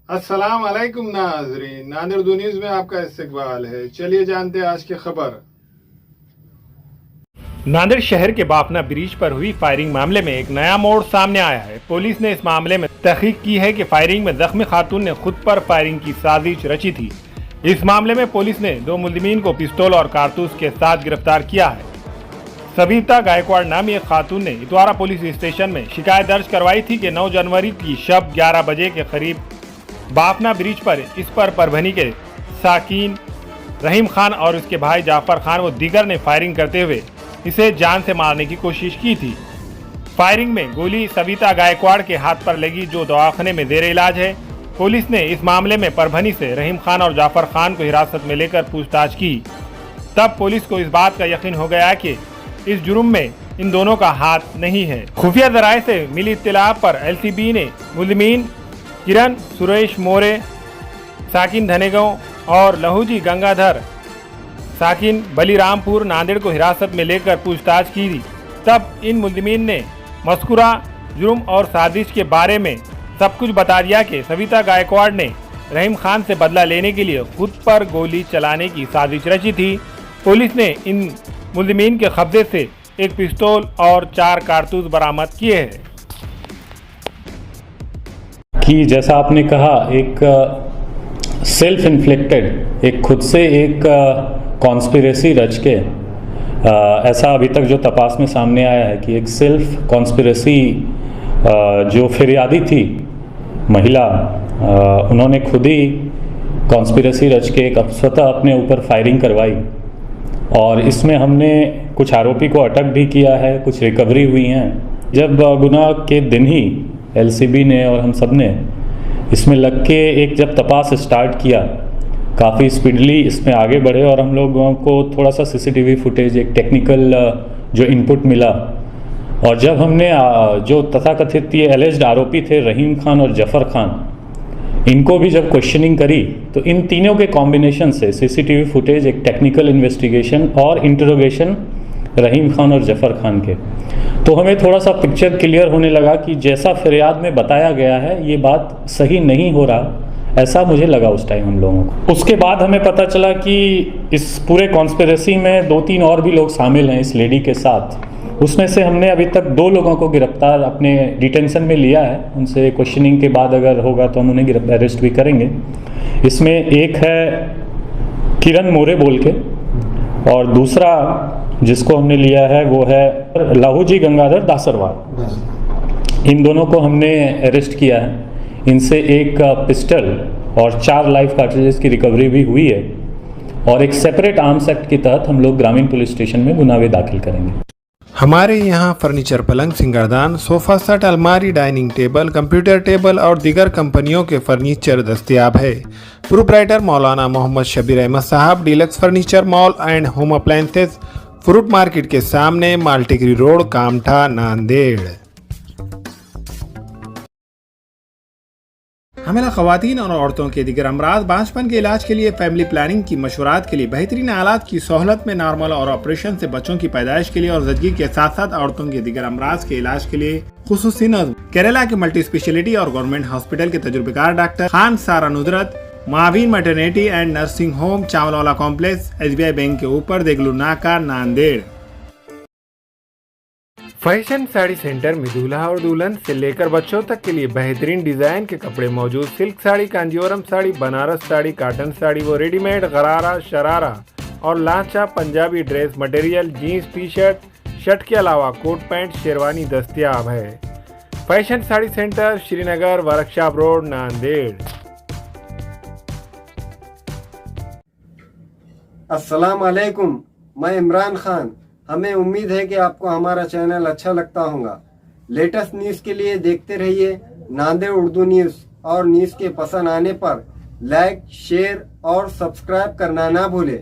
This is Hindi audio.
अस्सलाम वालेकुम नाजरीन, नादिर उर्दू न्यूज में आपका इस्तकबाल है। चलिए जानते हैं आज की खबर। नांदेड़ शहर के बाफना ब्रिज पर हुई फायरिंग मामले में एक नया मोड़ सामने आया है। पुलिस ने इस मामले में तहकीक की है कि फायरिंग में जख्मी खातून ने खुद पर फायरिंग की साजिश रची थी। इस मामले में पुलिस ने 2 मुलजिमीन को पिस्तौल और कारतूस के साथ गिरफ्तार किया है। सविता गायकवाड़ नामी एक खातून ने इतवारा पुलिस स्टेशन में शिकायत दर्ज करवाई थी कि 9 जनवरी की शब 11 बजे के करीब बाफना ब्रिज पर इस पर परभनी के साकिन रहीम खान और उसके भाई जाफर खान व दीगर ने फायरिंग करते हुए इसे जान से मारने की कोशिश की थी। फायरिंग में गोली सविता गायकवाड़ के हाथ पर लगी, जो दवाखाने में जेर इलाज है। पुलिस ने इस मामले में परभनी से रहीम खान और जाफर खान को हिरासत में लेकर पूछताछ की। तब पुलिस को इस बात का यकीन हो गया कि इस जुर्म में इन दोनों का हाथ नहीं है। खुफिया जराये से मिली इत्तला पर LCB ने मुलजिमीन किरण सुरेश मोरे साकिन धनेगांव और लहूजी गंगाधर साकिन बलीरामपुर नांदेड़ को हिरासत में लेकर पूछताछ की थी। तब इन मुलजिमीन ने मज़कूरा जुर्म और साजिश के बारे में सब कुछ बता दिया कि सविता गायकवाड़ ने रहीम खान से बदला लेने के लिए खुद पर गोली चलाने की साजिश रची थी। पुलिस ने इन मुलजिमीन के कब्जे से एक पिस्तौल और 4 कारतूस बरामद किए हैं। कि जैसा आपने कहा, एक सेल्फ इन्फ्लिक्टेड, एक खुद से एक कॉन्स्पिरेसी रच के, ऐसा अभी तक जो तपास में सामने आया है कि एक सेल्फ कॉन्स्पिरेसी जो फिरियादी थी महिला, उन्होंने खुद ही कॉन्स्पिरेसी रच के एक स्वतः अपने ऊपर फायरिंग करवाई और इसमें हमने कुछ आरोपी को अटक भी किया है, कुछ रिकवरी हुई हैं। जब गुनाह के दिन ही LCB ने और हम सब ने इसमें लग के एक जब तपास स्टार्ट किया, काफ़ी स्पीडली इसमें आगे बढ़े और हम लोगों को थोड़ा सा CCTV फुटेज, एक टेक्निकल जो इनपुट मिला, और जब हमने जो तथाकथित ये एलिज्ड आरोपी थे रहीम खान और जफ़र खान, इनको भी जब क्वेश्चनिंग करी तो इन तीनों के कॉम्बिनेशन से CCTV फुटेज, एक टेक्निकल इन्वेस्टिगेशन और इंटरोगेशन रहीम खान और जफ़र खान के, तो हमें थोड़ा सा पिक्चर क्लियर होने लगा कि जैसा फरियाद में बताया गया है ये बात सही नहीं हो रहा, ऐसा मुझे लगा उस टाइम हम लोगों को। उसके बाद हमें पता चला कि इस पूरे कॉन्स्पिरेसी में 2-3 और भी लोग शामिल हैं इस लेडी के साथ। उसमें से हमने अभी तक 2 लोगों को गिरफ्तार अपने डिटेंशन में लिया है। उनसे क्वेश्चनिंग के बाद अगर होगा तो हम उन्हें अरेस्ट भी करेंगे। इसमें एक है किरण मोरे बोल के, और दूसरा जिसको हमने लिया है वो है लहूजी गंगाधर दासरवार। इन दोनों को हमने अरेस्ट किया है। इनसे एक पिस्टल और 4 लाइव कार्ट्रिजेस की रिकवरी भी हुई है, और एक सेपरेट आर्म्स एक्ट के तहत हम लोग ग्रामीण पुलिस स्टेशन में गुनावे दाखिल करेंगे। हमारे यहाँ फर्नीचर, पलंग, सिंगारदान, सोफा सेट, अलमारी, डाइनिंग टेबल, कंप्यूटर टेबल और दीगर कंपनियों के फर्नीचर दस्तयाब है। प्रोप्राइटर मौलाना मोहम्मद शबीर अहमद साहब, deluxe furniture mall and home appliances, fruit market के सामने, माल्टीगिरी रोड, कामठा, नांदेड़। हमें ख़वातीन और औरतों के दीगर अमराज, बांझपन के इलाज के लिए, फैमिली प्लानिंग की मशवरात के लिए, बेहतरीन आलात की सहूलत में, नॉर्मल और ऑपरेशन से बच्चों की पैदाइश के लिए और ज़चगी के साथ साथ औरतों के दीगर अमराज के इलाज के लिए खुसूसी नज़्म केरला के मल्टी स्पेशलिटी और गवर्नमेंट हॉस्पिटल के तजुर्बेकार doctor Khan Sara Nudrat, Maveen maternity and nursing home, Chawalwala complex, SBI bank के ऊपर, देगलू नाका, नांदेड़। फैशन साड़ी सेंटर में दूल्हा और दुल्हन से लेकर बच्चों तक के लिए बेहतरीन डिजाइन के कपड़े मौजूद। सिल्क साड़ी, कांजीवरम साड़ी, बनारस साड़ी, कॉटन साड़ी वो रेडीमेड, गरारा, शरारा और lancha Punjabi dress material, jeans, T-shirt, shirt के अलावा कोट पैंट, शेरवानी दस्तयाब है। Fashion sari centre, Srinagar, workshop road, Nanded. अस्सलाम वालेकुम, मैं इमरान खान। हमें उम्मीद है कि आपको हमारा चैनल अच्छा लगता होगा। लेटेस्ट न्यूज़ के लिए देखते रहिए नांदेड़ उर्दू न्यूज़, और न्यूज़ के पसंद आने पर लाइक, शेयर और सब्सक्राइब करना ना भूलें।